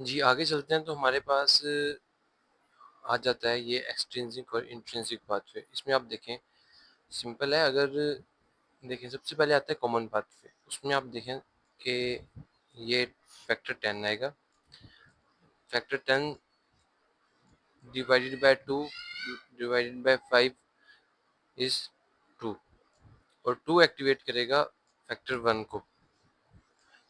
जी, आगे चलते हैं तो हमारे पास आ जाता है ये एक्सट्रिंसिक और इंट्रिंसिक पाथवे। इसमें आप देखें सिंपल है। अगर देखें सबसे पहले आता है कॉमन पाथवे। उसमें आप देखें कि ये फैक्टर 10 आएगा। Factor 10 divided by 2 divided by 5 is 2 और 2 एक्टिवेट करेगा फैक्टर 1 को।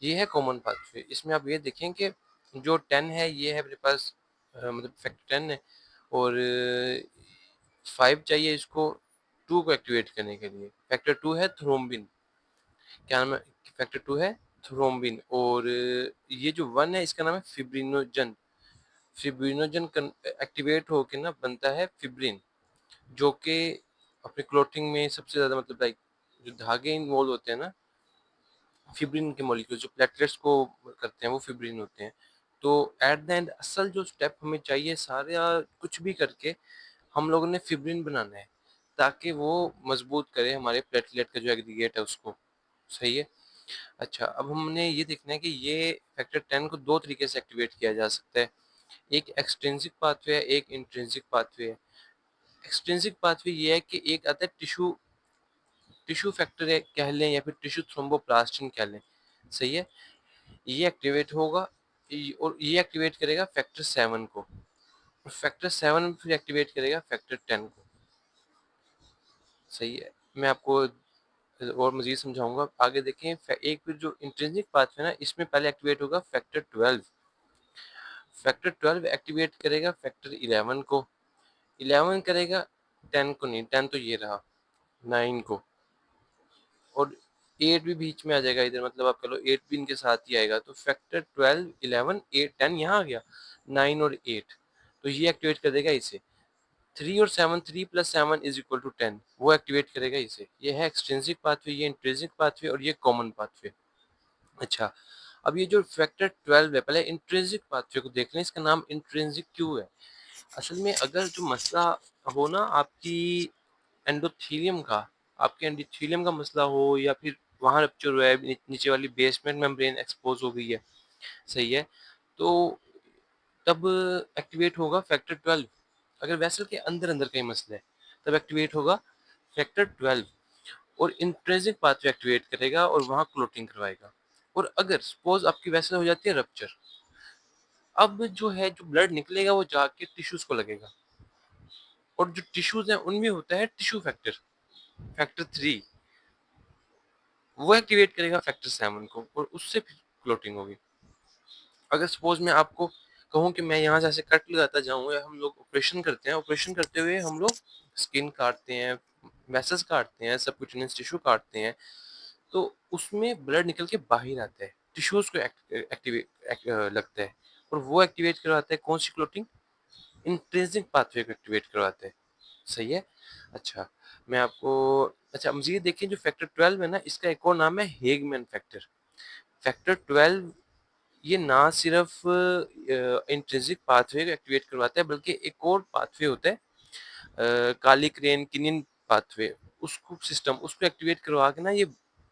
ये है कॉमन पाथवे। इसमें आप ये देखें कि जो 10 है ये है मेरे पास मतलब फैक्टर 10 है और 5 चाहिए इसको 2 को एक्टिवेट करने के लिए। फैक्टर 2 है थ्रोम्बिन। क्या नाम है? फैक्टर 2 है थ्रोम्बिन। और ये जो 1 है इसका नाम है फिब्रिनोजन। फिब्रिनोजन एक्टिवेट होके ना बनता है फिब्रिन, जो कि अपने क्लोटिंग में सबसे ज़्यादा मतलब लाइक जो धागे इन्वॉल्व होते हैं ना, फिब्रिन के मॉलिक्यूल जो प्लेटलेट्स को करते हैं वो फिब्रिन होते हैं। तो एट द एंड असल जो स्टेप हमें चाहिए सारा कुछ भी करके हम लोगों ने फिब्रिन बनाना है ताकि वो मजबूत करे हमारे प्लेटलेट का जो एग्रीगेट है उसको। सही है। अच्छा, अब हमने ये देखना है कि ये फैक्टर 10 को दो तरीके से एक्टिवेट किया जा सकता है। एक एक्सट्रिंसिक पाथवे है, एक इंट्रिंसिक पाथवे है। एक्सट्रिंसिक पाथवे ये है कि एक आता है टिश्यू टिश्यू फैक्टर कह लें या फिर टिश्यू थ्रोम्बोप्लास्टिन कह लें। सही है। ये एक्टिवेट होगा और ये एक्टिवेट करेगा फैक्टर 7 को और फैक्टर 7 फिर एक्टिवेट करेगा फैक्टर 10 को। सही है। मैं आपको और मजीद समझाऊंगा। आगे देखें एक फिर जो इंट्रिंसिक पाथवे है ना, इसमें पहले एक्टिवेट होगा फैक्टर 12। फैक्टर 12 एक्टिवेट करेगा फैक्टर 11 को। 11 करेगा 10 को नहीं, 10 तो ये रहा, 9 को। और 8 भी बीच में आ जाएगा इधर, मतलब आप कह लो 8 भी इनके साथ ही आएगा। तो फैक्टर 12 11 8 10 यहाँ आ गया, 9 और 8। तो ये एक्टिवेट कर देगा इसे। 3 और 7, 3 प्लस 7 इज इक्वल टू 10, वो एक्टिवेट करेगा इसे। ये है एक्सट्रिंसिक पाथवे, ये इंट्रिंसिक पाथवे और ये कॉमन पाथवे। अच्छा, अब ये जो फैक्टर 12 है, पहले इंट्रिंसिक पाथवे को देख लें। इसका नाम इंट्रिंसिक क्यों है? असल में अगर जो मसला हो ना आपकी एंडोथेलियम का, आपके एंडोथेलियम का मसला हो या फिर वहाँ रप्चर हुआ है, नीचे वाली बेसमेंट मेम्ब्रेन एक्सपोज हो गई है, सही है, तो तब एक्टिवेट होगा फैक्टर 12। अगर वेसल के अंदर अंदर का ही मसला है तब एक्टिवेट होगा फैक्टर 12 और इंट्रिंसिक पाथवे एक्टिवेट करेगा और वहाँ क्लोटिंग करवाएगा। और अगर सपोज आपकी वेसल हो जाती है रप्चर, अब जो है जो ब्लड निकलेगा वो जाके टिश्यूज को लगेगा और जो टिश्यूज हैं उनमें होता है टिश्यू फैक्टर, फैक्टर 3। वो एक्टिवेट करेगा फैक्टर 7 को और उससे फिर क्लोटिंग होगी। अगर सपोज मैं आपको कहूँ कि मैं यहाँ से ऐसे कट लगाता जाऊँ, या हम लोग ऑपरेशन करते हैं, ऑपरेशन करते हुए हम लोग स्किन काटते हैं, वेसल्स काटते हैं, सबक्यूटेनियस टिश्यू काटते हैं, तो उसमें ब्लड निकल के बाहर आता है, टिश्यूज को एक्टिवेट लगता है और वो एक्टिवेट करवाता है कौन सी क्लोटिंग? इंट्रिंसिक पाथवे को एक्टिवेट करवाते हैं। सही है। अच्छा, मैं आपको अच्छा मज़ीद देखिए, जो फैक्टर 12 है ना, इसका एक और नाम है हेगमैन फैक्टर। फैक्टर 12 ये ना सिर्फ इंट्रिंसिक पाथवे को एक्टिवेट करवाता है बल्कि एक और पाथवे होता है काली क्रेन किनिन पाथवे, उसको सिस्टम उसको एक्टिवेट करवा के ना ये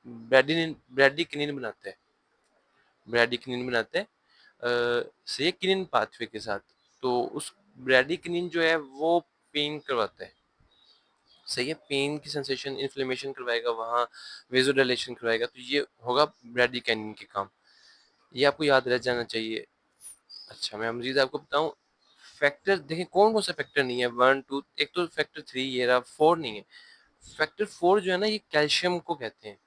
ब्रैडी बनाता है। ब्रैडिकिनिन बनाते हैं सेकिनिन पाथवे के साथ। तो उस ब्रैडिकिनिन जो है वो पेन करवाता है। सही है। पेन की सेंसेशन, इन्फ्लेमेशन करवाएगा, वहाँ वेजोडाइलेशन करवाएगा। तो ये होगा ब्रैडिकिनिन के काम। ये आपको याद रह जाना चाहिए। अच्छा, मैं मजीद आपको बताऊं फैक्टर देखें कौन कौन सा फैक्टर नहीं है। 1 2, एक तो फैक्टर 3 ये रहा, 4 नहीं है। फैक्टर 4 जो है ना, ये कैल्शियम को कहते हैं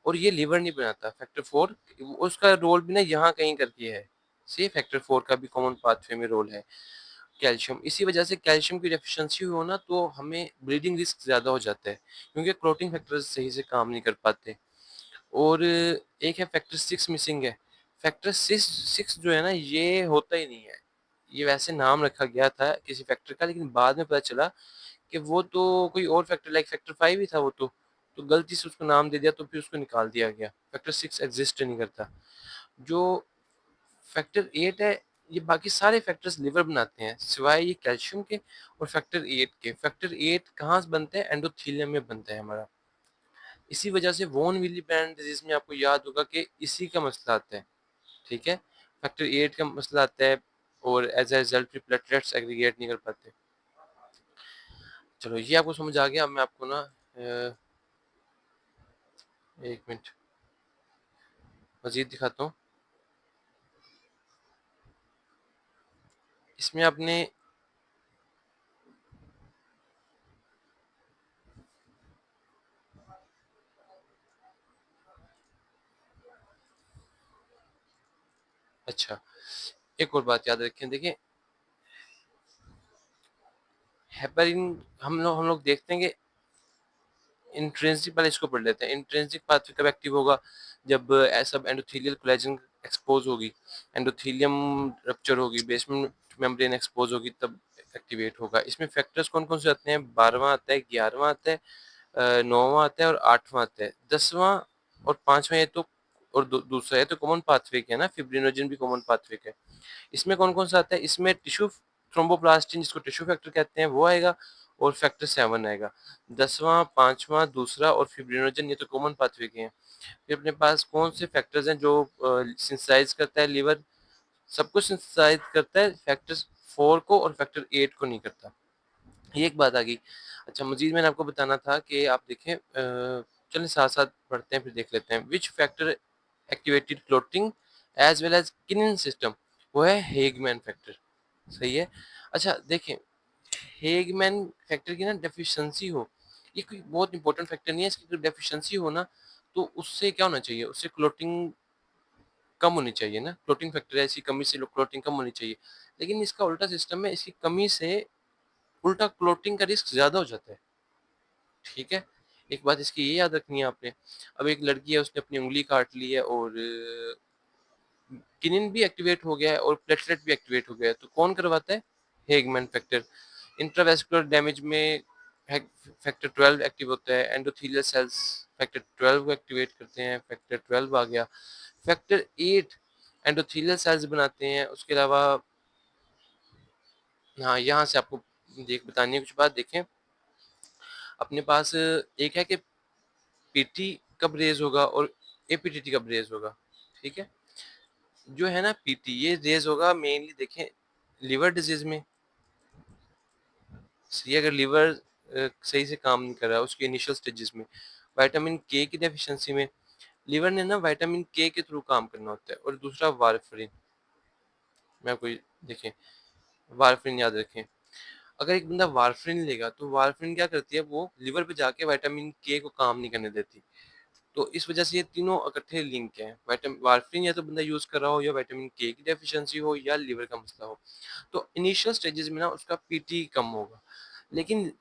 और ये लीवर नहीं बनाता। फैक्टर 4 उसका रोल भी ना यहाँ कहीं करके है। सी फैक्टर 4 का भी कॉमन पाथवे में रोल है कैल्शियम। इसी वजह से कैल्शियम की डेफिशिएंसी हो ना तो हमें ब्लीडिंग रिस्क ज़्यादा हो जाता है क्योंकि क्लोटिंग फैक्टर्स सही से काम नहीं कर पाते। और एक है फैक्टर 6 मिसिंग है। फैक्टर 6 जो है ना ये होता ही नहीं है। ये वैसे नाम रखा गया था किसी फैक्टर का, लेकिन बाद में पता चला कि वो तो कोई और फैक्टर लाइक फैक्टर 5 ही था वो तो गलती से उसको नाम दे दिया तो फिर उसको निकाल दिया गया। फैक्टर 6 एग्जिस्ट नहीं करता। जो फैक्टर 8 है, ये बाकी सारे फैक्टर्स लिवर बनाते हैं सिवाय ये कैल्शियम के और फैक्टर 8 के। फैक्टर 8 कहाँ से बनते हैं? एंडोथेलियम में बनता है हमारा। इसी वजह से वॉन विली ब्रांड डिजीज में आपको याद होगा कि इसी का मसला आता है। ठीक है। फैक्टर 8 का मसला आता है और as a result platelets aggregate नहीं कर पाते। चलो ये आपको समझ आ गया। अब मैं आपको ना एक मिनट मजीद दिखाता हूँ। इसमें आपने अच्छा एक और बात याद रखें, देखिए हेपरिन हम लोग देखते हैं कि इंट्रिंसिक, पहले इसको पढ़ लेते हैं। इंट्रिंसिक पाथवे कब एक्टिव होगा? जब सब एंडोथेलियल कोलेजन एक्सपोज होगी, एंडोथेलियम रप्चर होगी, बेसमेंट मेम्ब्रेन एक्सपोज होगी, तब एक्टिवेट होगा। इसमें फैक्टर्स कौन कौन से आते हैं? 12वां आता है, 11वां आता है, 9वां आता है और 8वां आता है। 10वां और 5वां ये तो और दूसरा ये तो कॉमन पाथवे के है ना, फिब्रिनोजन भी कॉमन पाथवे का है। इसमें कौन कौन सा आता है? इसमें टिश्यू थ्रोम्बोप्लास्टिन जिसको टिश्यू फैक्टर कहते हैं वो आएगा और फैक्टर 7 आएगा। 10वां, 5वां, दूसरा और फिब्रिनोजन ये तो कॉमन पाथवे के हैं। फिर अपने पास कौन से फैक्टर्स हैं जो सिंथेसाइज करता है लीवर? सब कुछ सिंथेसाइज करता है, फैक्टर 4 को और फैक्टर 8 को नहीं करता। ये एक बात आ गई। अच्छा मजीद मैंने आपको बताना था कि आप देखें, चलें साथ साथ पढ़ते हैं फिर देख लेते हैं। Which factor activated clotting as well as kinin system? वो है हेगमैन फैक्टर। सही है। अच्छा देखें, हेगमैन फैक्टर की ना डेफिशिएंसी हो, ये कोई बहुत इंपॉर्टेंट फैक्टर नहीं है। इसकी डेफिशिएंसी हो ना तो उससे क्या होना चाहिए? उससे क्लोटिंग कम होनी चाहिए ना। क्लोटिंग फैक्टर है, इसकी कमी से क्लोटिंग कम होनी चाहिए। लेकिन इसका उल्टा सिस्टम है, इसकी कमी से उल्टा क्लोटिंग का रिस्क ज्यादा हो जाता है। ठीक है, एक बात इसकी ये याद रखनी है आपने। अब एक लड़की है, उसने अपनी उंगली काट ली है और किनिन भी एक्टिवेट हो गया है और प्लेटलेट भी एक्टिवेट हो गया है, तो कौन करवाता है? Hageman factor. इंट्रावेस्कुलर डैमेज में फैक्टर 12 एक्टिव होता है। एंडोथेलियल सेल्स फैक्टर 12 को एक्टिवेट करते हैं, फैक्टर 12 आ गया। फैक्टर 8 एंडोथेलियल सेल्स बनाते हैं। उसके अलावा हाँ, यहाँ से आपको देख बतानी है कुछ बात। देखें अपने पास एक है कि पीटी कब रेज होगा और एपीटीटी कब रेज होगा। ठीक है, जो है ना पीटी ये रेज होगा मेनली देखें लिवर डिजीज में। सही, अगर लिवर सही से काम नहीं कर रहा है उसके इनिशियल स्टेजेस में, विटामिन के की डेफिशिएंसी में। लिवर ने ना विटामिन के थ्रू काम करना होता है। और दूसरा वारफरिन, मैं कोई देखें वारफरिन याद रखें। अगर एक बंदा वारफरिन लेगा तो वारफरिन क्या करती है, वो लिवर पे जाके विटामिन के को काम नहीं करने देती। तो इस वजह से ये तीनों इकट्ठे लिंक हैं। विटामिन वारफरिन या तो बंदा यूज कर रहा हो या विटामिन के की डेफिशिएंसी हो या लिवर का मसला हो, तो इनिशियल स्टेजेस में ना उसका पीटी कम होगा। लेकिन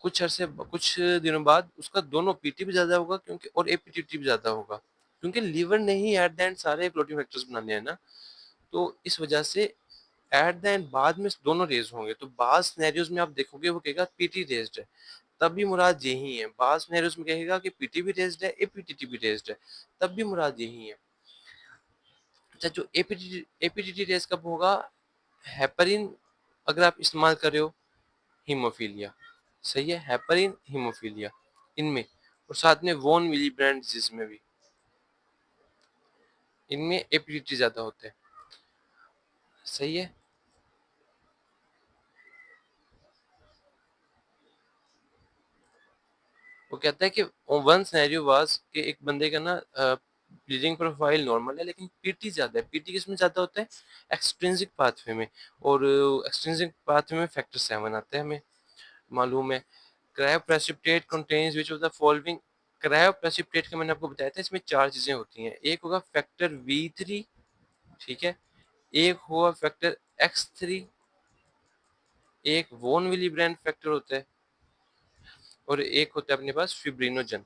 कुछ दिनों बाद उसका दोनों पीटी भी ज्यादा होगा क्योंकि और एपीटीटी भी ज्यादा होगा, क्योंकि लिवर ने ही एट द एंड सारे क्लोटिंग फैक्टर्स बनाने हैं ना। तो इस वजह से एट द एंड बाद में दोनों रेज होंगे। तो बाज सिनेरियोज में आप देखोगे वो कहेगा पीटी रेज्ड है, तब भी मुराद यही है। बाज सिनेरियोज में कहेगा कि पीटी भी रेज्ड है, एपीटीटी भी रेज्ड है, तब भी मुराद यही है। अच्छा, जो एपीटीटी रेज कब होगा? हेपरिन अगर आप इस्तेमाल कर रहे हो हीमोफीलिया। सही है, हेपरिन हीमोफीलिया इनमें, और साथ में वॉन विली ब्रांड जिसमें भी, इनमें एपीटीटी ज्यादा होते हैं। सही है। वो कहता है कि वन सिनेरियो वाज कि एक बंदे का ना ब्लीडिंग प्रोफाइल नॉर्मल है लेकिन पीटी ज्यादा है। पीटी किसमें ज्यादा होता है? एक्सट्रिंसिक पाथवे में। और एक्सट्रिंसिक पाथवे में फैक्टर 7 आता है, हमें मालूम है। Cryoprecipitate contains which of the following? Cryoprecipitate का मैंने आपको बताया था, इसमें चार चीजें होती हैं। एक होगा फैक्टर V3, ठीक है, एक होगा फैक्टर X3, एक वोन विली ब्रांड फैक्टर होता है, और एक होता है अपने पास फिब्रिनोजन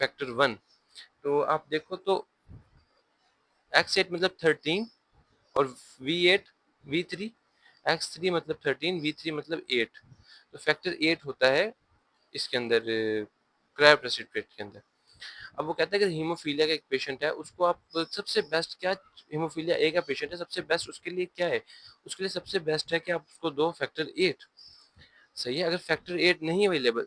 फैक्टर 1। तो आप देखो तो X8 मतलब 13 और V8 V3, X3 मतलब 13, V3 मतलब 8। तो फैक्टर 8 होता है इसके अंदर क्रायोप्रेसिपिटेट के अंदर। अब वो कहता है कि हीमोफीलिया का एक पेशेंट है, उसको आप सबसे बेस्ट क्या, हीमोफीलिया ए का पेशेंट है, सबसे बेस्ट उसके लिए क्या है? उसके लिए सबसे बेस्ट है कि आप उसको दो फैक्टर 8। सही है, अगर फैक्टर 8 नहीं अवेलेबल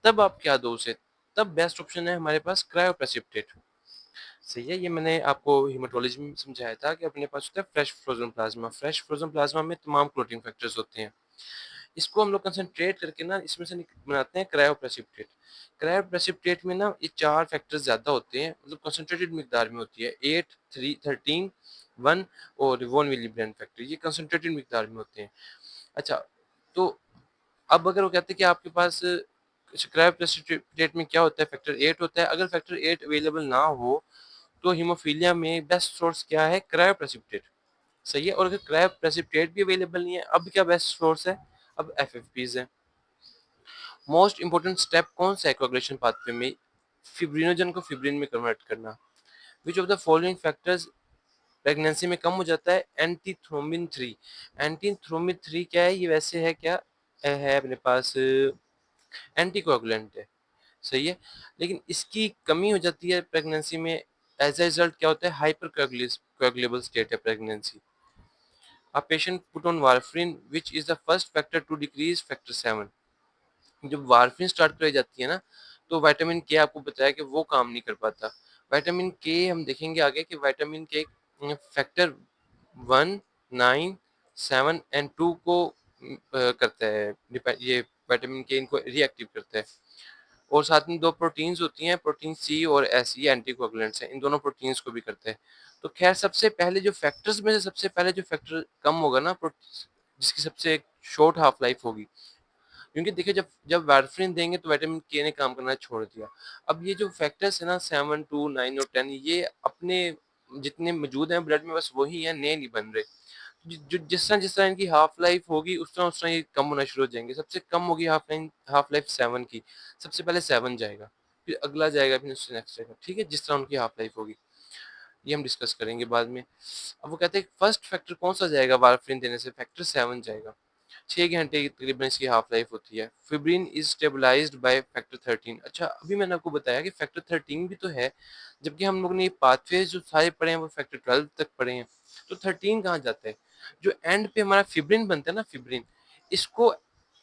तब आप क्या दो उसे? तब बेस्ट ऑप्शन है हमारे पास क्रायोप्रेसिपिटेट। सही है, ये मैंने आपको हेमेटोलॉजी में समझाया था कि अपने पास होता है fresh frozen plasma. Fresh frozen plasma में तमाम क्लोटिंग फैक्टर्स होते हैं। इसको हम लोग कंसंट्रेट करके ना इसमें से बनाते हैं क्रायोप्रेसिपिटेट। क्रायोप्रेसिपिटेट में ना ये 4 फैक्टर्स ज़्यादा होते हैं, मतलब कंसंट्रेटेड मिकदार में होती है। 8, 3, 13, 1 और 1 मिलीब्रेन फैक्टर, ये कंसंट्रेटेड मिकदार में होते हैं। अच्छा, तो अब अगर वो कहते हैं कि आपके पास क्रायोप्रेसिपिटेट में क्या होता है, फैक्टर 8 होता है। अगर फैक्टर 8 अवेलेबल ना हो तो हीमोफीलिया में बेस्ट सोर्स क्या है, क्रायोप्रेसिपिटेट। सही है, और अगर क्रायोप्रेसिपिटेट भी अवेलेबल नहीं है, अब क्या बेस्ट सोर्स है, अब एफएफपीज है। मोस्ट इंपोर्टेंट स्टेप कौन सा है कोagulation पाथवे में, फिब्रिनोजन को फिब्रिन में कन्वर्ट करना। Which of the following factors pregnancy में कम हो जाता है, एंटीथ्रोम्बिन 3। एंटीथ्रोम्बिन 3 क्या है, ये वैसे है क्या है अपने पास, एंटीकोगुलेंट है। सही है, लेकिन इसकी कमी हो जाती है प्रेगनेंसी में। एज ए रिजल्ट क्या होता है, हाइपर कोगुलेबल स्टेट है pregnancy. A patient put on warfarin which is the first factor to decrease factor 7। जब वारफिन स्टार्ट कराई जाती है ना, तो विटामिन के आपको बताया कि वो काम नहीं कर पाता। विटामिन के हम देखेंगे आगे कि विटामिन के फैक्टर 1, 9, 7 एंड 2 को करता है, ये विटामिन के इनको रिएक्टिव करता है। और साथ में 2 प्रोटीन्स होती हैं, प्रोटीन सी और एस, ये एंटीकोगुलेंट्स हैं, इन दोनों प्रोटीन्स को भी करते हैं। तो खैर सबसे पहले जो फैक्टर्स में से सबसे पहले जो फैक्टर कम होगा ना, जिसकी सबसे शॉर्ट हाफ लाइफ होगी, क्योंकि देखिए जब जब वारफरिन देंगे तो विटामिन के ने काम करना छोड़ दिया। अब ये जो फैक्टर्स है ना 7, 2, 9 और 10, ये अपने जितने मौजूद हैं ब्लड में बस वही है, नए नहीं बन रहे। जिस तरह इनकी हाफ लाइफ होगी उस तरह ये कम होना शुरू हो जाएंगे। सबसे कम होगी हाफ लाइफ 7 की, सबसे पहले 7 जाएगा, फिर अगला जाएगा, फिर उससे नेक्स्ट जाएगा। ठीक है, जिस तरह उनकी हाफ लाइफ होगी ये हम डिस्कस करेंगे बाद में। अब वो कहते हैं फर्स्ट फैक्टर कौन सा जाएगा वारफरिन देने से, फैक्टर 7 जाएगा। 6 घंटे की तकरीबन इसकी हाफ लाइफ होती है। Fibrin is stabilized by factor 13। अच्छा, अभी मैंने आपको बताया कि फैक्टर 13 भी तो है, जबकि हम लोग ने ये पाथवेज जो सारे पढ़े हैं वो फैक्टर 12 तक पढ़े हैं। तो 13 कहाँ जाता है, जो एंड पे हमारा फिब्रिन बनता है ना, फिब्रिन, इसको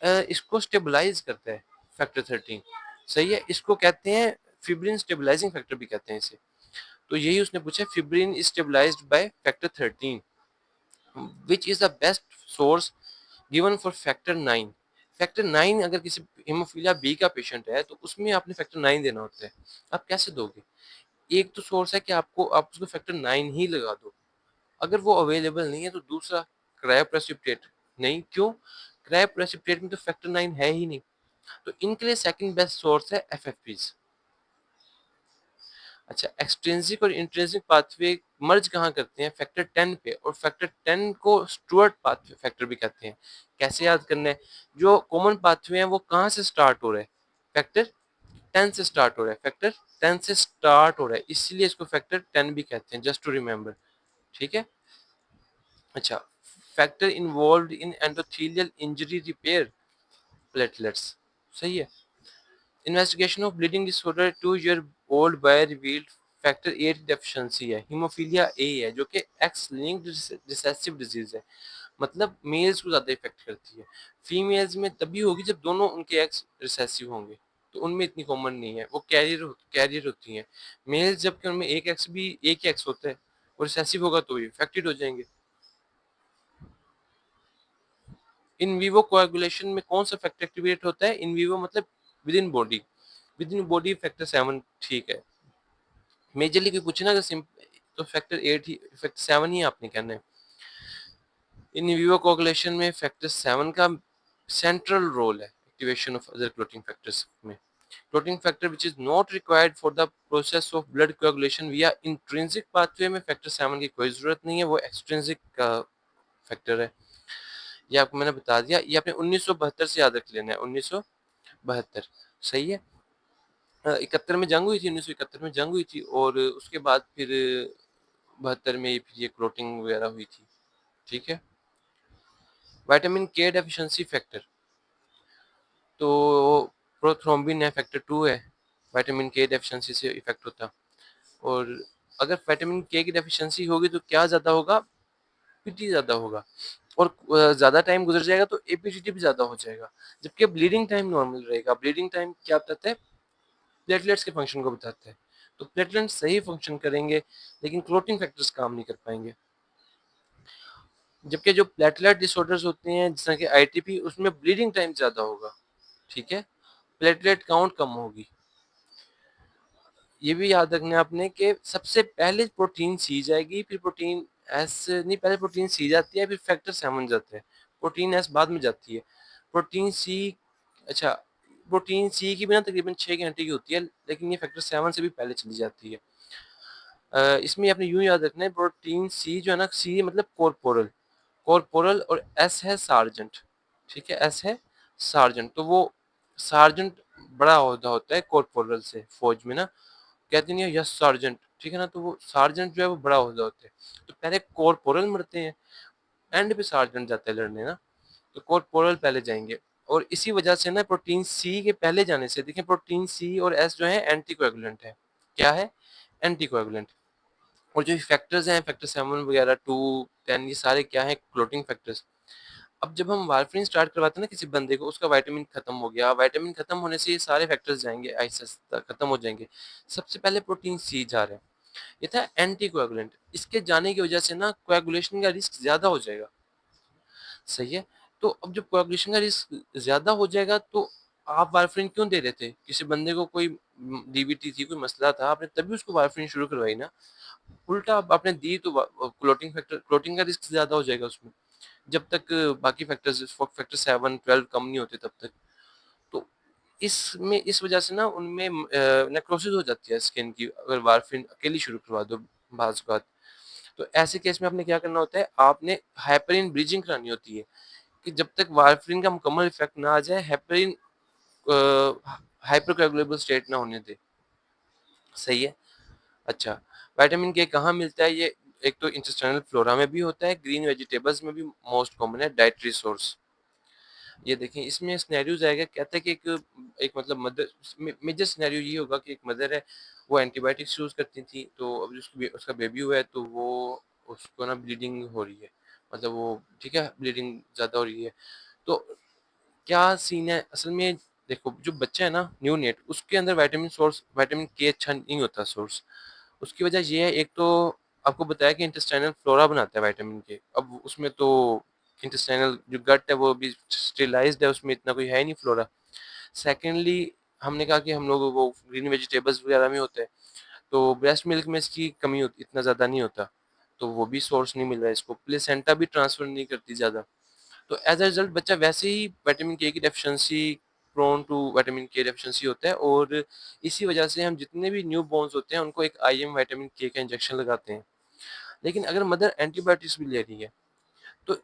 इसको स्टेबलाइज करता है फैक्टर 13। सही है, इसको कहते हैं फिब्रिन स्टेबलाइजिंग फैक्टर भी कहते हैं इसे। तो यही उसने पूछा, fibrin is stabilized by factor 13 which is the best source given for factor 9। Factor 9 अगर किसी हेमोफीलिया बी का पेशेंट है तो उसमें आपने फैक्टर 9 देना होता है। आप कैसे दोगे, एक तो सोर्स है कि आप उसको फैक्टर 9 ही लगा दो। अगर वो अवेलेबल नहीं है तो दूसरा क्रायोप्रेसिपिटेट। नहीं, क्यों, क्रायोप्रेसिपिटेट में तो फैक्टर 9 है ही नहीं। तो इनके लिए सेकंड बेस्ट सोर्स है एफएफपीज। अच्छा, एक्सट्रिंसिक और इंट्रिंसिक पाथवे मर्ज कहाँ करते हैं, फैक्टर 10 पे। और फैक्टर 10 को स्टुअर्ट पाथवे फैक्टर भी कहते हैं। कैसे याद करना है, जो कॉमन पाथवे हैं वो कहाँ से स्टार्ट हो रहे हैं, फैक्टर 10 से स्टार्ट हो रहा है, फैक्टर 10 से स्टार्ट हो रहा है, इसीलिए इसको फैक्टर 10 भी कहते हैं, जस्ट टू रिमेम्बर। ठीक है। अच्छा, factor involve in endothelial injury repair, platelets. सही है। Investigation of bleeding disorder 2-year-old boy revealed factor 8 deficiency है, हीमोफीलिया ए है, जो कि एक्स लिंक्ड रिसेसिव डिजीज है। मतलब मेल्स को ज्यादा इफेक्ट करती है, फीमेल्स में तभी होगी जब दोनों उनके एक्स रिसेसिव होंगे, तो उनमें इतनी कॉमन नहीं है, वो कैरियर होती हैं। मेल्स जबकि उनमें एक ही एक्स होता है, वो रिसेसिव होगा तो इफेक्टेड हो जाएंगे। इन विवो कोएगुलेशन में कौन सा फैक्टर एक्टिवेट होता है, इन विवो मतलब विद इन बॉडी फैक्टर 7 ठीक है। मेजरली कोई पूछे ना अगर तो फैक्टर 8 ही, फैक्टर 7 ही आपने कहना है। इन विवो कोएगुलेशन में फैक्टर 7 का सेंट्रल रोल है activation of other clotting factors में। Clotting factor which is not required for the process of blood coagulation via intrinsic pathway में फैक्टर 7 की कोई जरूरत नहीं है, वो एक्सट्रिंसिक का फैक्टर है। ये आपको मैंने बता दिया, ये आपने 1972 से याद रख लेना है, 1972। सही है। 71 में जंग हुई थी, 1971 में जंग हुई थी, और उसके बाद फिर 72 में फिर ये क्लोटिंग वगैरह हुई थी। ठीक है। विटामिन के डेफिशिएंसी फैक्टर, तो प्रोथ्रोम्बिन है, फैक्टर 2 है, विटामिन के डेफिशिएंसी से इफेक्ट होता। और अगर विटामिन के की डेफिशिएंसी होगी तो क्या ज्यादा होगा, पीटी ज्यादा होगा, और ज्यादा टाइम गुजर जाएगा तो एपीटीटी भी ज्यादा हो जाएगा। जबकि ब्लीडिंग टाइम नॉर्मल रहेगा। ब्लीडिंग टाइम क्या बताता है, प्लेटलेट्स के फंक्शन को बताता है। तो प्लेटलेट सही फंक्शन करेंगे लेकिन क्लोटिंग फैक्टर्स काम नहीं कर पाएंगे। जबकि जो प्लेटलेट डिसऑर्डर्स होते हैं जैसा कि आईटीपी, उसमें ब्लीडिंग टाइम ज़्यादा होगा, ठीक है, प्लेटलेट काउंट कम होगी। ये भी याद रखना है आपने कि सबसे पहले प्रोटीन सी जाएगी, फिर प्रोटीन एस नहीं, पहले प्रोटीन सी जाती है, फिर फैक्टर 7 जाते हैं, प्रोटीन एस बाद में जाती है। प्रोटीन सी, अच्छा, प्रोटीन सी की बिना तकरीबन 6 घंटे की होती है, लेकिन ये फैक्टर 7 से भी पहले चली जाती है। इसमें आपने यूं याद रखना है, प्रोटीन सी जो है ना, सी मतलब कॉर्पोरल, कॉर्पोरल, और एस है सार्जेंट, ठीक है, एस है सार्जेंट। तो वो सार्जेंट बड़ा ओहदा होता है कॉर्पोरल से फौज में ना, कहते नहीं है यस सार्जेंट, ठीक है ना, तो वो सार्जेंट जो है वो बड़ा ओहदा होता है। तो पहले कॉर्पोरल मरते हैं, एंड पे सार्जेंट जाता है लड़ने ना, तो कॉर्पोरल पहले जाएंगे। और इसी वजह से ना प्रोटीन सी के पहले जाने से, देखिए प्रोटीन सी और एस जो है एंटी कोएगुलेंट है, क्या है, एंटी कोएगुलेंट। और जो फैक्टर्स हैं, फैक्टर 7 वगैरह 2 10, ये सारे क्या है, क्लोटिंग फैक्टर्स। अब जब हम वारफरीन स्टार्ट करवाते हैं ना किसी बंदे को, उसका विटामिन खत्म हो गया, विटामिन खत्म होने से ये सारे फैक्टर्स जाएंगे, आहिस्ता खत्म हो जाएंगे। सबसे पहले प्रोटीन सी जा रहा है, ये था एंटी कोएगुलेंट, इसके जाने की वजह से ना कोएगुलेशन का रिस्क ज्यादा हो जाएगा, सही है। तो अब जब कोएगुलेशन का रिस्क ज्यादा हो जाएगा, तो आप वारफरीन क्यों दे रहे थे, किसी बंदे को कोई डीबीटी थी, कोई मसला था, आपने तभी उसको वारफरीन शुरू करवाई ना, उल्टा आपने दी तो क्लोटिंग फैक्टर, क्लोटिंग का रिस्क ज्यादा हो जाएगा उसमें, जब तक बाकी फैक्टर्स, फैक्टर 7 12 कम नहीं होते तब तक। तो इसमें इस वजह से ना उनमें नेक्रोसिस हो जाती है स्किन की, अगर वारफिन अकेली शुरू करवा दो बाज बात। तो ऐसे केस में आपने क्या करना होता है, आपने हेपरिन ब्रीजिंग करानी होती है, कि जब तक वारफिन का मुकम्मल इफेक्ट ना आ जाए, हेपरिन हाइपरकोएगुलेबल स्टेट ना होने दे, सही है। अच्छा, विटामिन के कहाँ मिलता है ये, एक तो इंटेस्टाइनल फ्लोरा में भी होता है, ग्रीन वेजिटेबल्स में भी मोस्ट कॉमन है, डाइटरी सोर्स। ये देखें, इसमें सिनेरियोज आएगा, कहता है कि एक मतलब मदर, मेजर सिनेरियो ये होगा कि एक मदर है, वो एंटीबायोटिक्स यूज करती थी, तो अब उसका बेबी हुआ है, तो वो उसको ना ब्लीडिंग हो रही है, मतलब वो, ठीक है, ब्लीडिंग ज्यादा हो रही है। तो क्या सीन है असल में, देखो जो बच्चा है ना न्यू नेट, उसके अंदर विटामिन के अच्छा नहीं होता सोर्स। उसकी वजह ये है, एक तो आपको बताया कि इंटेस्टाइनल फ्लोरा बनाता है विटामिन के, अब उसमें तो इंटेस्टाइनल जो गट है वो भी स्टेरिलाइज्ड है, उसमें इतना कोई है नहीं फ्लोरा। सेकेंडली, हमने कहा कि हम लोग वो ग्रीन वेजिटेबल्स वगैरह में होते हैं, तो ब्रेस्ट मिल्क में इसकी कमी होती, इतना ज़्यादा नहीं होता, तो वो भी सोर्स नहीं मिल रहा है इसको, प्लेसेंटा भी ट्रांसफर नहीं करती ज़्यादा। तो एज अ रिजल्ट बच्चा वैसे ही विटामिन के की डेफिशिएंसी, प्रोन टू विटामिन के डेफिशिएंसी होता है, और इसी वजह से हम जितने भी न्यू बॉर्न्स होते हैं उनको एक आईएम विटामिन के का इंजेक्शन लगाते हैं। लेकिन अगर मदर एंटीबायोटिक्स भी ले रही है, तो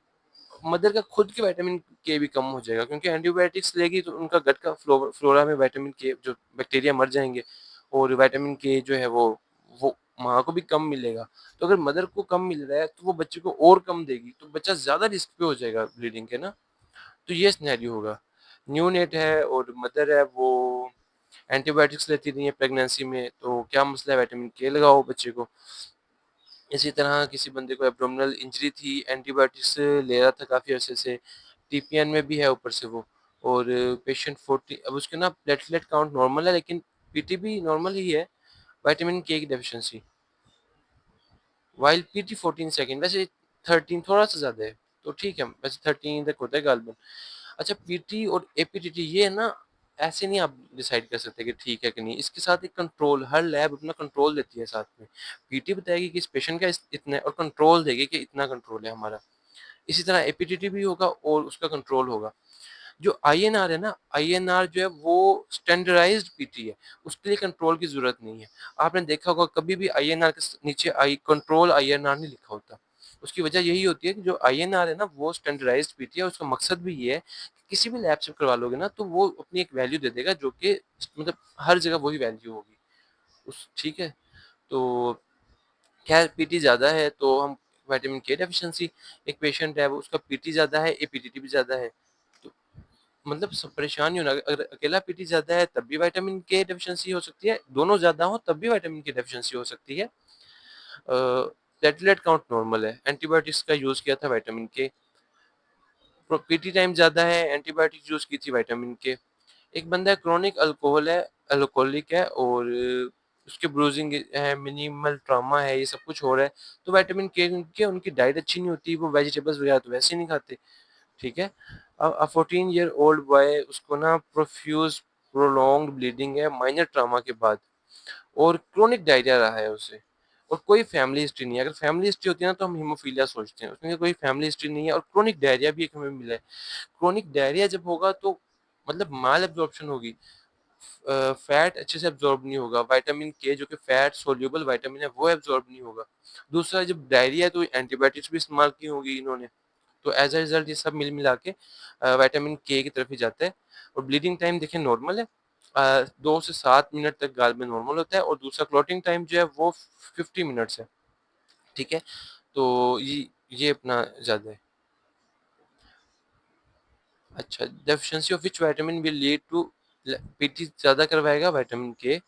मदर का खुद के विटामिन के भी कम हो जाएगा, क्योंकि एंटीबायोटिक्स लेगी तो उनका गट का फ्लोरा में विटामिन के जो बैक्टीरिया मर जाएंगे, और विटामिन के जो है वो माँ को भी कम मिलेगा। तो अगर मदर को कम मिल रहा है तो वो बच्चे को और कम देगी, तो बच्चा ज्यादा रिस्क पे हो जाएगा ब्लीडिंग के ना। तो ये सिनेरियो होगा, न्यूनेट है और मदर है वो एंटीबायोटिक्स लेती रही है प्रेगनेंसी में, तो क्या मसला है, विटामिन के लगाओ बच्चे को। इसी तरह किसी बंदे को एब्डोमिनल इंजरी थी, एंटीबायोटिक्स ले रहा था काफ़ी अरसे से, टीपीएन में भी है ऊपर से वो, और पेशेंट 40, अब उसके ना प्लेटलेट काउंट नॉर्मल है, लेकिन पीटी भी नॉर्मल ही है, विटामिन के की डेफिशिएंसी, वाइल पीटी 14 सेकेंड, वैसे 13 थोड़ा सा ज़्यादा है, तो ठीक है, वैसे 13 तक होता है गालबन। अच्छा, पीटी और एपीटीटी ये है ना, ऐसे नहीं आप डिसाइड कर सकते कि ठीक है कि नहीं, इसके साथ एक कंट्रोल, हर लैब अपना कंट्रोल देती है साथ में। पीटी बताएगी कि इस पेशेंट का इतना है, और कंट्रोल देगी कि इतना कंट्रोल है हमारा। इसी तरह एपीटीटी भी होगा और उसका कंट्रोल होगा। जो आईएनआर है ना, आईएनआर जो है वो स्टैंडर्डाइज्ड पीटी है, उसके लिए कंट्रोल की जरूरत नहीं है। आपने देखा होगा कभी भी आईएनआर के नीचे आई कंट्रोल आईएनआर नहीं लिखा होता। उसकी वजह यही होती है कि जो आईएनआर है ना वो स्टैंडर्डाइज्ड पीटी है, उसका मकसद भी ये है कि किसी भी लैब से करवा लोगे ना तो वो अपनी एक वैल्यू दे देगा, जो कि मतलब हर जगह वही वैल्यू होगी उस, ठीक है। तो खैर पीटी ज़्यादा है तो हम विटामिन के डेफिशिएंसी, एक पेशेंट है वो उसका पीटी ज़्यादा है, एपीटीटी भी ज़्यादा है, तो मतलब सब परेशान नहीं होना, अगर अकेला पीटी ज़्यादा है तब भी विटामिन के डेफिशिएंसी हो सकती है, दोनों ज़्यादा हो तब भी विटामिन की डेफिशिएंसी हो सकती है। प्लेटलेट काउंट नॉर्मल है, एंटीबायोटिक्स का यूज़ किया था विटामिन के, पीटी टाइम ज़्यादा है, एंटीबायोटिक्स यूज़ की थी विटामिन के। एक बंदा है क्रोनिक अल्कोहल है, अल्कोहलिक है, और उसके ब्रूजिंग है, मिनिमल ट्रॉमा है, ये सब कुछ हो रहा है, तो विटामिन के उनकी डाइट अच्छी नहीं होती, वो वेजिटेबल्स वगैरह तो वैसे ही नहीं खाते, ठीक है। अब 14 ईयर ओल्ड बॉय, उसको ना प्रोफ्यूज प्रोलॉन्ग्ड ब्लीडिंग है माइनर ट्रॉमा के बाद, और क्रोनिक डायरिया रहा है उसे, और कोई फैमिली हिस्ट्री नहीं है। अगर फैमिली हिस्ट्री होती है ना तो हम हीमोफीलिया सोचते हैं, उसमें कोई फैमिली हिस्ट्री नहीं है, और क्रोनिक डायरिया भी एक हमें मिला है। क्रोनिक डायरिया जब होगा तो मतलब माल एब्जॉर्प्शन होगी, फैट अच्छे से एब्जॉर्ब नहीं होगा, विटामिन के जो कि फैट सोल्यूबल विटामिन है वो एब्जॉर्ब नहीं होगा। दूसरा, जब डायरिया है तो एंटीबायोटिक्स भी इस्तेमाल की होगी इन्होंने, तो एज अ रिजल्ट ये सब मिल मिला के विटामिन के की तरफ ही जाता है। और ब्लीडिंग टाइम देखें नॉर्मल है, 2 से 7 मिनट तक गाल में नॉर्मल होता है, और दूसरा क्लॉटिंग टाइम जो है वो 50 मिनट्स है, ठीक है। तो ये अपना ज़्यादा है। अच्छा, deficiency of which vitamin will lead to, PT ज़्यादा करवाएगा विटामिन के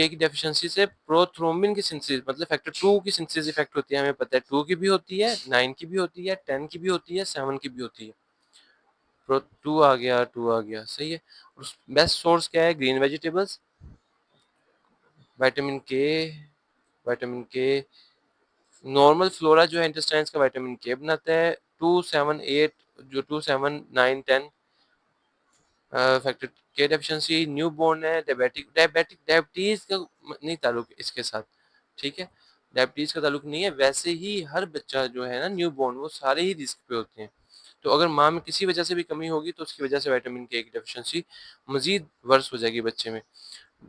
की डेफिशिएंसी से प्रोथ्रोम्बिन की सिंथेसिस, मतलब फैक्टर 2 की सिंथेसिस इफेक्ट होती है, हमें पता है 2 की भी होती है, 9 की भी होती है, 10 की भी होती है, 7 की भी होती है। प्रो 2 आ गया, 2 आ गया, सही है। और बेस्ट सोर्स क्या है? ग्रीन वेजिटेबल्स, विटामिन के, विटामिन के, नॉर्मल फ्लोरा जो है इंटेस्टाइन्स का विटामिन के बनाता है, 2, 7, 8, जो 2, 7, 9, 10 फैक्टर के डेफिशिएंसी, न्यू बोर्न है, डायबिटीज का नहीं ताल्लुक इसके साथ, ठीक है। डायबिटीज का ताल्लुक नहीं है, वैसे ही हर बच्चा जो है ना न्यू बोर्न, वो सारे ही रिस्क पे होते हैं। तो अगर माँ में किसी वजह से भी कमी होगी तो उसकी वजह से विटामिन के की डेफिशिएंसी मजीद वर्स हो जाएगी बच्चे में।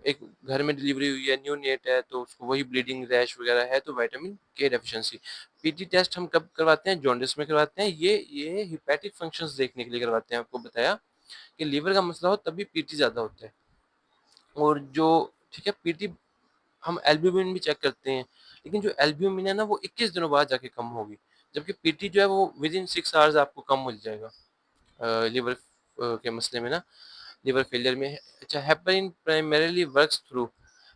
एक घर में डिलीवरी हुई है, न्यू नेट है, तो उसको वही ब्लीडिंग रैश वगैरह है, तो विटामिन के डेफिशिएंसी। पीटी टेस्ट हम कब करवाते हैं? जॉन्डिस में करवाते हैं, ये हिपैटिक फंक्शंस देखने के लिए करवाते हैं। आपको बताया कि लीवर का मसला हो तभी पीटी ज़्यादा होता है। और जो, ठीक है, पीटी हम एल्ब्यूमिन भी चेक करते हैं, लेकिन जो एल्ब्यूमिन है ना वो 21 दिनों बाद जाके कम होगी, जबकि पीटी जो है वो विद इन 6 आवर्स आपको कम मिल जाएगा लीवर के मसले में ना, लिवर फेलियर में। अच्छा, heparin primarily works through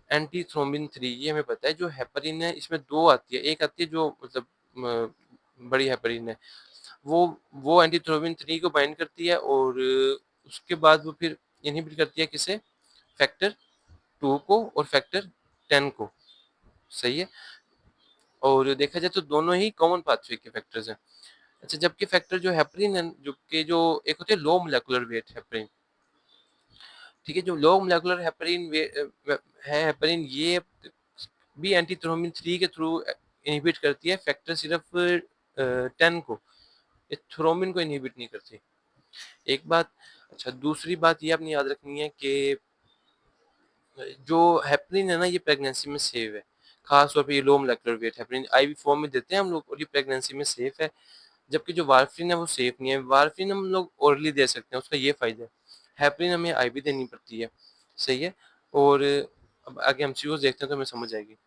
anti thrombin 3, ये हमें पता है। जो हेपरिन है इसमें दो आती है, एक आती है जो मतलब बड़ी हेपरिन है, वो वो एंटी थ्रोम्बिन 3 को बाइंड करती है, और उसके बाद वो फिर इनहिबिट करती है किसे? फैक्टर 2 को और फैक्टर 10 को, सही है। और देखा जाए तो दोनों ही कॉमन पाथवे के फैक्टर्स हैं। अच्छा, जबकि फैक्टर जो हेपरिन है, जो एक होते हैं लो मोलेकुलर वेट हेपरिन, ठीक है, जो लो मोलेकुलर हेपरिन है हेपरिन, ये भी एंटी थ्रोम्बिन 3 के थ्रू इनहिबिट करती है, फैक्टर सिर्फ 10 को, ये थ्रोम्बिन को इनहिबिट नहीं करती, एक बात। अच्छा, दूसरी बात ये आपने याद रखनी है कि जो हेपरिन है ना ये प्रेगनेंसी में सेफ है, खास तौर पे ये low molecular weight heparin IV form में देते हैं हम लोग, और ये प्रेगनेंसी में सेफ है। जबकि जो वारफिन है वो सेफ नहीं है, वारफिन हम लोग ओरली दे सकते हैं, उसका ये फायदा है। हेपरिन हमें आईवी देनी पड़ती है, सही है। और अब आगे हम सीओ देखते हैं तो हमें समझ आएगी।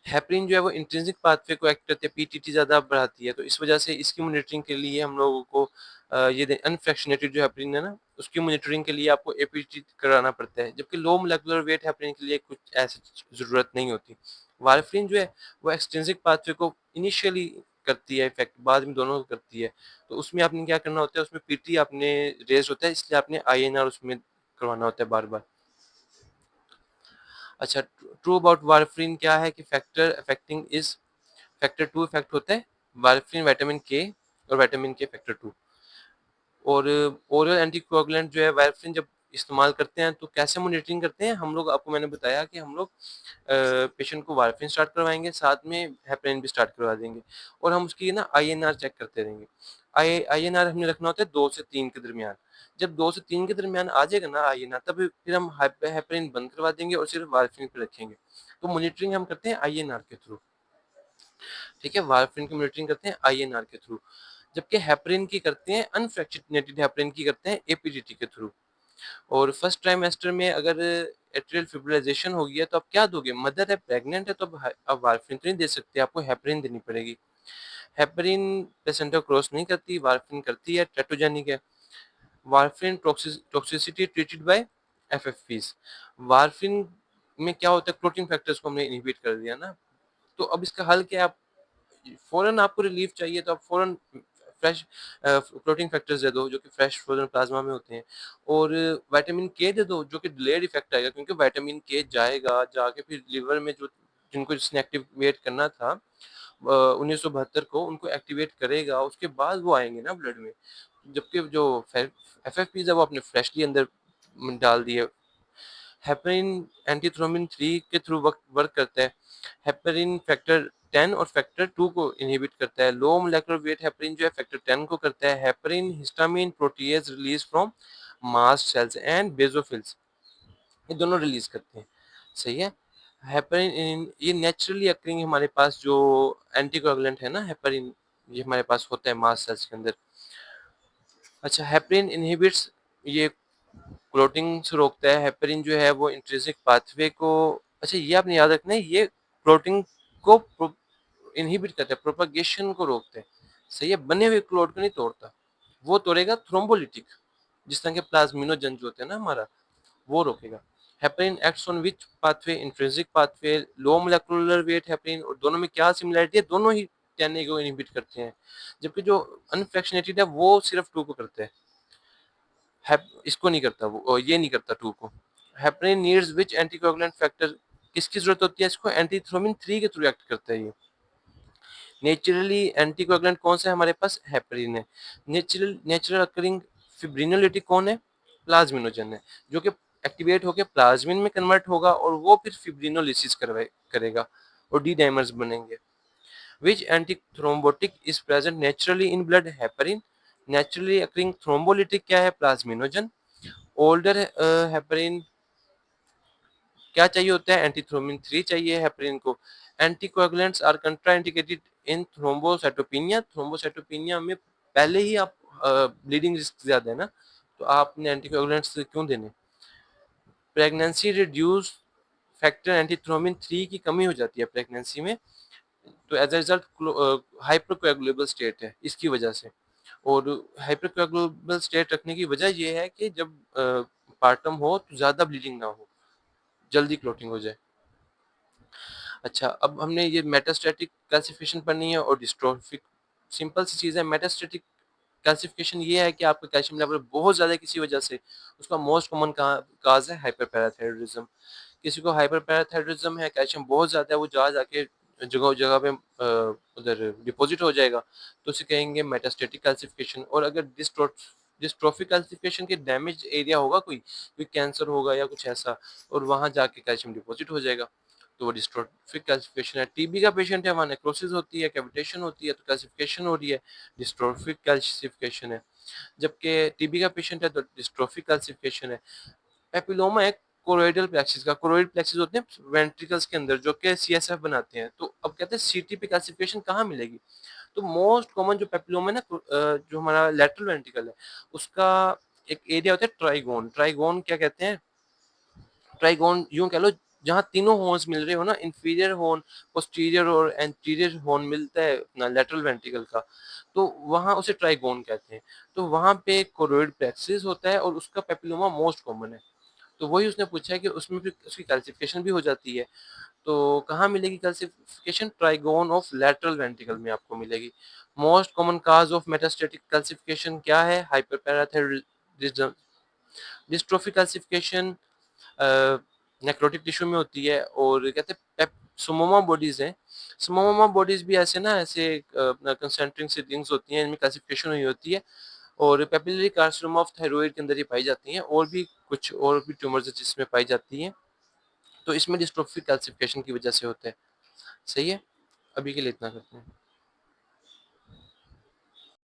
हेपरिन जो है वो इंट्रिंसिक पाथवे को एक्ट करते हैं, पीटीटी ज़्यादा बढ़ाती है, तो इस वजह से इसकी मॉनिटरिंग के लिए हम लोगों को ये अनफ्रैक्शनेटेड जो हेपरिन है ना उसकी मॉनिटरिंग के लिए आपको एपीटी कराना पड़ता है, जबकि लो मोलेकुलर वेट हेपरिन के लिए कुछ ऐसी ज़रूरत नहीं होती। वारफरिन जो है वो एक्सट्रिंसिक पाथवे को इनिशियली करती है इफेक्ट, बाद में दोनों को करती है, तो उसमें आपने क्या करना होता है, उसमें पीटी आपने रेज होता है, इसलिए आपने आईएनआर उसमें करवाना होता है बार बार। अच्छा, ट्रू अबाउट वारफरिन क्या है कि factor affecting is factor 2 effect होता है, वारफरिन विटामिन के और विटामिन के फैक्टर 2। और ओरल एंटीकोगुलेंट जो है वारफरिन जब इस्तेमाल करते हैं तो कैसे मॉनिटरिंग करते हैं हम लोग? आपको मैंने बताया कि हम लोग पेशेंट को वारफरिन स्टार्ट करवाएंगे, साथ में हेपरिन भी स्टार्ट करवा देंगे, और हम उसकी ना आईएनआर चेक करते रहेंगे। आईएनआर हमने रखना होता है 2 से 3 के दरमियान। जब 2 से 3 के दरमियान आ जाएगा ना आईएनआर, तब फिर हम हेपरिन बंद करवा देंगे और सिर्फ वारफरिन पे रखेंगे। तो मॉनिटरिंग हम करते हैं आईएनआर के थ्रू, ठीक है। वारफरिन की मॉनिटरिंग करते हैं आईएनआर के थ्रू, जबकि हेपरिन की करते हैं, अनफ्रैक्शनेटेड हेपरिन की करते हैं एपीडीटी के थ्रू। और फर्स्ट ट्राइमेस्टर में अगर एट्रियल फिब्रिलाइजेशन हो गया तो आप क्या दोगे? मदर है, प्रेग्नेंट है, तो अब वारफरिन तो नहीं दे सकते, आपको हेपरिन देनी पड़ेगी। हेपरिन प्लेसेंटा क्रॉस नहीं करती, वारफरिन करती है, टेट्रोजेनिक है। Warfarin toxicity treated by FFPs. Warfarin में क्या होता है, क्लोटिंग फैक्टर्स को हमने इनहिबिट कर दिया ना, तो अब इसका हल क्या है? फौरन आपको रिलीफ चाहिए तो आप फौरन फ्रेश क्लोटिंग फैक्टर्स दे दो जो कि फ्रेश फ्रोजन प्लाज्मा में होते हैं, और विटामिन के दे दो जो कि डिलेड इफेक्ट आएगा, क्योंकि विटामिन के जाएगा जाके फिर लिवर में जो जिनको जिसने एक्टिवेट करना था 1972 को, उनको एक्टिवेट करेगा, उसके बाद वो आएंगे ना ब्लड में। जबकि जो एफएफपीज है वो अपने फ्रेशली अंदर डाल दिए। हेपेरिन एंटीथ्रोम्बिन 3 के थ्रू वर्क करता है। हेपेरिन फैक्टर 10 और फैक्टर 2 को इनहिबिट करता है। लो मोलेकुलर वेट हेपेरिन जो है फैक्टर 10 को करता है। Heparin histamine protease release from mast cells and basophils, ये दोनों रिलीज करते हैं। सही है। हेपेरिन ये नेचुरली अकरिंग हमारे पास जो एंटीकोएगुलेंट है ना हेपेरिन, ये हमारे पास होता है मास्ट सेल्स के अंदर। अच्छा, हेपेरिन इनहिबिट्स ये क्लोटिंग से रोकता है। हेपेरिन जो है वो इंट्रिंसिक पाथवे को, अच्छा ये आपने याद रखना है, ये क्लोटिंग को इनहिबिट करता है, प्रोपगेशन को रोकता है। सही है, बने हुए क्लोट को नहीं तोड़ता, वो तोड़ेगा थ्रोम्बोलिटिक, जिस तरह के प्लाज्मिनोजन जो होते हैं ना हमारा, वो रोकेगा। Heparin acts on which pathway, intrinsic pathway, low molecular weight heparin, और दोनों में क्या सिमिलरिटी है, दोनों ही 10A को इनहिबिट करते हैं, जबकि जो अनफ्रैक्शनेटेड है वो सिर्फ 2 को करते हैं। इसको नहीं करता वो, ये नहीं करता 2 को। हेपेरिन नीड्स विच एंटीकोएगुलेंट फैक्टर, किसकी जरूरत होती है इसको, एंटीथ्रोमिन 3 के थ्रू एक्ट करता है ये। नेचुरली एंटीकोएगुलेंट कौन सा है हमारे पास, हेपेरिन है। नेचुरल अकरिंग फिब्रिनोलिटिक कौन है, प्लाज्मिनोजन है, जो कि एक्टिवेट होकर प्लाज्मिन में कन्वर्ट होगा और वो फिर फिब्रिनोलिसिस करेगा और डी डाइमर्स बनेंगे। Which antithrombotic is present naturally in blood, heparin. Naturally occurring thrombolytic क्या है, प्लाज्मिनोजन। ओल्डर हेपेरिन क्या चाहिए होता है, एंटीथ्रोमिन 3 चाहिए हेपेरिन को। Anticoagulants are contraindicated in thrombocytopenia, thrombocytopenia में पहले ही आप ब्लीडिंग रिस्क ज्यादा है ना, तो आपने एंटीकोएगुलेंट्स क्यों देने। प्रेगनेंसी रिड्यूस फैक्टर एंटीथ्रोमिन 3 की कमी हो जाती है प्रेगनेंसी में, तो एज अ रिजल्ट हाइपरकोएगुलेबल स्टेट है इसकी वजह से। और हाइपरकोएगुलेबल स्टेट रखने की वजह ये है कि जब पार्टम हो तो ज़्यादा ब्लीडिंग ना हो, जल्दी क्लोटिंग हो जाए। अच्छा, अब हमने ये मेटास्टैटिक क्लासिफिकेशन पढ़नी है और डिस्ट्रोफिक। सिंपल सी चीज़ है, मेटास्टैटिक क्लासिफिकेशन ये है कि आपका कैल्शियम लेवल बहुत ज़्यादा है किसी वजह से, उसका मोस्ट कॉमन काज है हाइपरपैराथायरॉयडिज्म। किसी को हाइपरपैराथायरॉयडिज्म है, कैल्शियम बहुत ज़्यादा है, वो जहाँ जाके जगह जगह पे उधर डिपॉजिट हो जाएगा, तो उसे कहेंगे मेटास्टैटिक क्लासिफिकेशन। और अगर डिस्ट्रोफिक क्लासिफिकेशन के डैमेज एरिया होगा कोई कैंसर होगा या कुछ ऐसा, और वहाँ जाके कैल्शियम डिपॉजिट हो जाएगा, तो वो डिस्ट्रोफिक क्लासिफिकेशन है। टीबी का पेशेंट है, वहाँ नेक्रोसिस होती है, कैविटेशन होती है, तो क्लासिफिकेशन हो रही है, डिस्ट्रोफिक क्लासिफिकेशन है। जबकि टीबी का पेशेंट है तो डिस्ट्रोफिक क्लासिफिकेशन है। पेपिलोमा एक कोरोइडल प्लेक्सिस का, कोरोइड प्लेक्सिस होते हैं वेंट्रिकल्स के अंदर जो कि सीएसएफ बनाते हैं। तो अब कहते हैं सीटीपी क्लासिफिकेशन कहाँ मिलेगी, तो मोस्ट कॉमन जो पेपिलोमा है ना, जो हमारा लेटरल वेंट्रिकल है, उसका एक एरिया होता है ट्राइगोन। ट्राइगोन क्या कहते हैं, ट्राइगोन यूं कह लो, जहाँ तीनों हॉर्न्स मिल रहे हो ना, इंफीरियर हॉर्न, पोस्टीरियर और एंटीरियर हॉर्न मिलता है अपना लेटरल वेंट्रिकल का, तो वहाँ उसे ट्राइगोन कहते हैं। तो वहाँ पे कोरोइड प्लेक्सिस होता है और उसका पेपिलोमा मोस्ट कॉमन है। तो वही उसने पूछा है कि उसमें फिर उसकी कैल्सिफिकेशन भी हो जाती है, तो कहाँ मिलेगी calcification, trigon of lateral ventricle में आपको मिलेगी। Most common cause of metastatic calcification क्या है, हाइपरपैराथायरॉयडिज्म। डिस्ट्रोफिक कैल्सिफिकेशन नेक्रोटिक टिश्यू में होती है, और कहते हैं सोमोमा बॉडीज हैं। सोमोमा बॉडीज भी ऐसे ना, ऐसे अपना कंसेंट्रिक से रिंग्स होती हैं, इनमें क्लासिफिकेशन हुई होती है, और पेपिलरी कार्सिनोमा ऑफ थायराइड के अंदर ही पाई जाती हैं, और भी कुछ और भी ट्यूमर्स जिसमें पाई जाती हैं, तो इसमें डिस्ट्रोफिक कैल्सिफिकेशन की वजह से होता है। सही है, अभी के लिए इतना करते हैं।